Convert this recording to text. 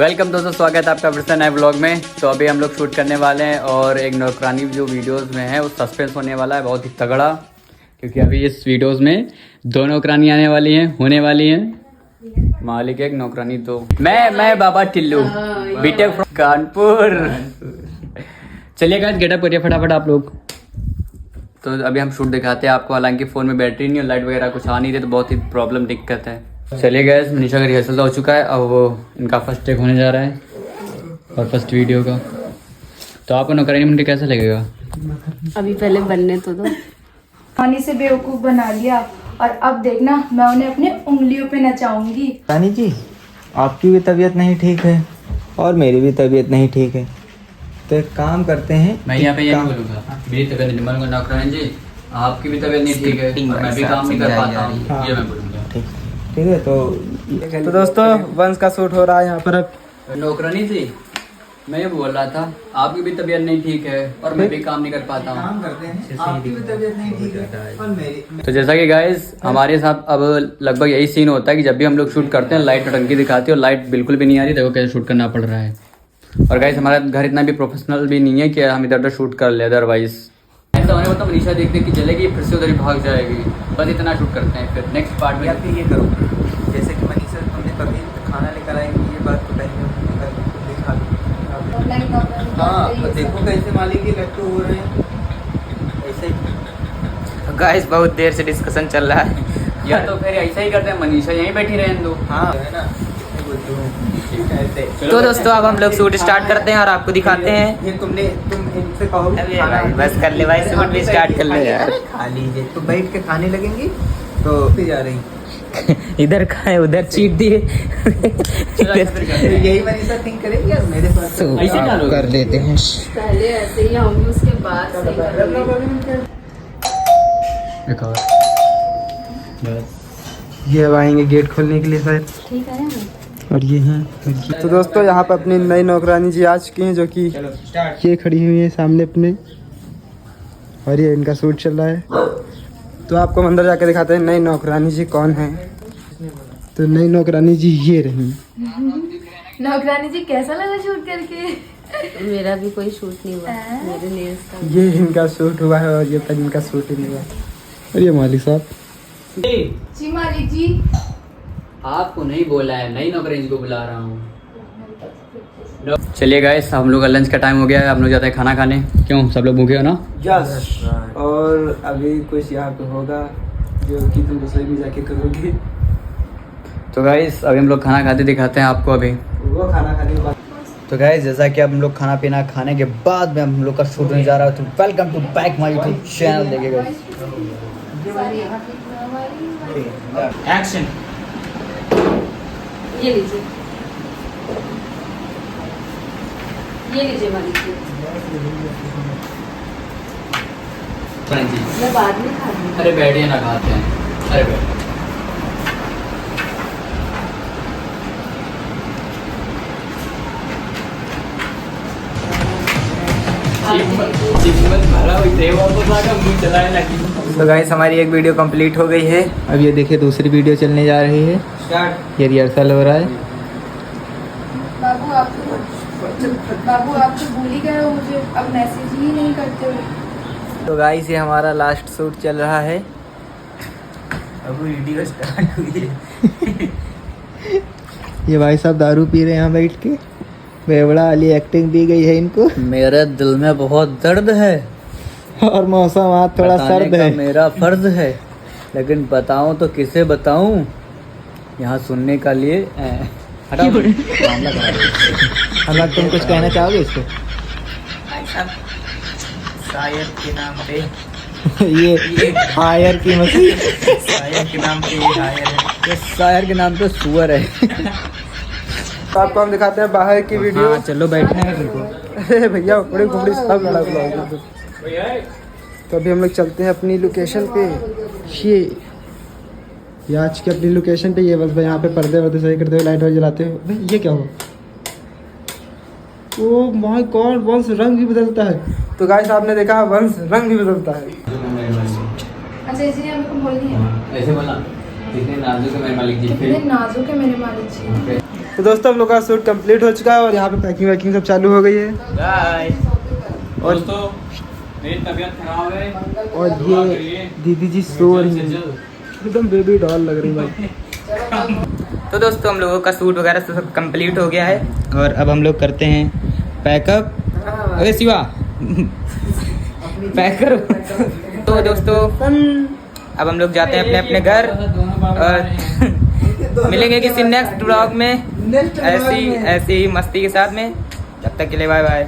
Welcome दोस्तों, स्वागत है आपका फिर से नए ब्लॉग में। तो अभी हम लोग शूट करने वाले हैं और एक नौकरानी जो वीडियोस में है वो सस्पेंस होने वाला है बहुत ही तगड़ा, क्योंकि अभी इस वीडियोस में दो नौकरानी आने वाली हैं, होने वाली हैं। मालिक एक नौकरानी दो। मैं बाबा टिल्लू बीटेक फ्रॉम कानपुर। चलिए गाइस गेटअप करिए फटाफट आप लोग। तो अभी हम शूट दिखाते हैं आपको, हालांकि फ़ोन में बैटरी नहीं है, लाइट वगैरह कुछ आ नहीं रही, तो बहुत ही प्रॉब्लम दिक्कत है। चलिए गैस, मनीषा का रिहर्सल हो चुका है, अब वो इनका फर्स्ट टेक होने जा रहा है और फर्स्ट वीडियो का। तो आपको नौकरानी मुझे कैसा लगेगा? अभी पहले बनने तो दो। पानी से बेवकूफ बना लिया और अब देखना मैं उन्हें अपने उंगलियों पे नचाऊंगी। रानी जी, आपकी भी तबीयत नहीं ठीक है और मेरी भी तबीयत नहीं ठीक है, तो एक काम करते हैं। मैं यहाँ पे ये नहीं बोलूँगा, मेरी तबीयत नहीं बोलूँगा। नौकरानी जी आपकी भी तबीयत नहीं ठीक है और मैं भी काम नहीं कर पाता हूँ, ये मैं बोलूँगा। ठीक है। तो दोस्तों वंश का शूट हो रहा है यहाँ पर। अब नौकरानी जी मैं ये बोल रहा था, आपकी भी तबीयत नहीं ठीक है और मैं भी काम नहीं कर पाता हूँ। काम करते हैं, आपकी भी तबीयत नहीं ठीक है और मेरी। तो जैसा कि गाइस हमारे साथ अब लगभग यही सीन होता है कि जब भी हम लोग शूट करते हैं लाइट टंकी दिखाती है और लाइट बिल्कुल भी नहीं आ रही। देखो कैसे शूट करना पड़ रहा है। और गाइस हमारा घर इतना भी प्रोफेशनल भी नहीं है कि हम इधर उधर शूट कर ले, अदरवाइज ऐसा होने को मनीषा देखते कि जलेगी फिर से उधर ही भाग जाएगी। बस इतना शूट करते हैं, फिर नेक्स्ट पार्ट में। या फिर ये करो, जैसे कि मनीषा तुमने कभी खाना लेकर आएंगी, ये बात तो कहीं दिखा दो। हाँ देखो कैसे मालिक की लट्टू हो रहे हैं ऐसे ही। गाइस बहुत देर से डिस्कशन चल रहा है। या तो फिर ऐसा ही करते हैं, मनीषा यहीं बैठी रहने दो। हाँ है ना। तो दोस्तों अब हम लोग शूट स्टार्ट करते हैं और आपको दिखाते हैं। ये तुम इनसे कहो बस कर ले भाई, शूट भी स्टार्ट कर ले यार। खा लीजिए तो बैठ के खाने लगेंगी तो फिर जा रही इधर खाए उधर चीट दिए। यही मनीषा थिंक करेगी यार, मेरे पास ऐसे डालो कर लेते हैं। पहले ऐसे ही आऊंगी, उसके बाद सही करूंगी। ये अब आएंगे गेट खोलने के लिए शायद। ठीक है ना? और ये हैं। तो दोस्तों यहाँ पर अपनी नई नौकरानी जी आ चुकी हैं, जो कि ये खड़ी हुई है सामने अपने, और ये इनका शूट चल रहा है। तो आपको अंदर जाकर दिखाते हैं नई नौकरानी जी कौन है। तो नई नौकरानी जी ये रही। नौकरानी जी कैसा लगा शूट करके? मेरा भी कोई शूट नहीं हुआ, मेरे नेल्स का। ये इनका शूट हुआ है और ये तक इनका शूट ही नहीं हुआ। और ये मालिक साहब। जी मालिक जी। आपको नहीं बोला है, नई नौकरानी को बुला रहा हूँ। चलिए गाइस, हम लोग का लंच का टाइम हो गया है, हम लोग जाते हैं खाना खाने। क्यों सब लोग भूखे हो ना? यस। और अभी कुछ यहाँ पे होगा जो कि तुम रसोई में जाके करोगे। तो गाइस अभी हम लोग खाना खाते दिखाते हैं आपको अभी। वो खाना खाने के बाद। तो गाइस जैसा कि अब हम लोग खाना पीना खाने के बाद में हम लोग का शूट होने जा रहा है। तो welcome to back my YouTube channel. देखिएगा एक्शन। ये लीजिए, ये लीजिए मालिक जी। मैं बाद में खा लूंगी। अरे बैठिए ना, खाते हैं। अरे बैठ। तो गाइस हमारी एक वीडियो कंप्लीट हो गई है। अब ये देखिए दूसरी वीडियो चलने जा रही है। ये रिहर्सल हो रहा है। बाबू आप तो भूल ही गए हो मुझे, अब मैसेज ही नहीं करते हो। तो गाइस ये हमारा लास्ट शूट चल रहा है। अब वीडियो स्टार्ट हुई है। ये भाई साहब दारू पी रहे हैं यहाँ बैठ के। बेवड़ा वाली एक्टिंग दी गई है इनको। मेरे दिल में बहुत दर्द है और मौसम आज थोड़ा सर्द है। मेरा फर्ज है, लेकिन बताऊं तो किसे बताऊं? यहाँ सुनने का लिए हटाओ। मामला करा दो। अगर तुम कुछ कहना चाहोगे इसको? शायर के नाम पे ये हायर की मशीन। शायर के नाम पे ये हायर है। ये शायर के नाम पे सुअर है। तो आपको हम दिखाते हैं बाहर की वीडियो। हाँ, चलो बैठे हैं। अरे भैया बड़े घुमड़ी सब लड़ा बुलाओगे। तो अभी हम लोग चलते हैं अपनी लोकेशन पे। ये आज की अपनी लोकेशन पे। ये बस भाई यहाँ पे पर्दे वर्दे सही करते हुए लाइट वाइट जलाते हो। भाई ये क्या हुआ? ओह माय गॉड, वंश रंग भी बदलता है। तो गाइस आपने देखा वंश रंग भी बदलता है। अच्छा इसलिए हमको बोलनी है। ऐसे बोला कितने नाजुक है मेरे मालिक जी। कितने नाजुक है मेरे मालिक जी। तो दोस्तों हम लोग का शूट कंप्लीट हो चुका है और यहाँ पे पैकिंग वैकिंग सब चालू हो गई है। बाय और दोस्तों मेरी तबीयत खराब है और ये दीदी जी सो रही हैं, एकदम बेबी डॉल लग रही भाई। तो दोस्तों हम लोगों का शूट वगैरह सब कंप्लीट हो गया है और अब हम लोग करते हैं पैकअप। अरे शिवा पैक करो। तो दोस्तों अब हम लोग जाते हैं अपने अपने घर और मिलेंगे किसी नेक्स्ट ब्लॉग में ऐसी ही मस्ती के साथ में। तब तक के लिए बाय बाय।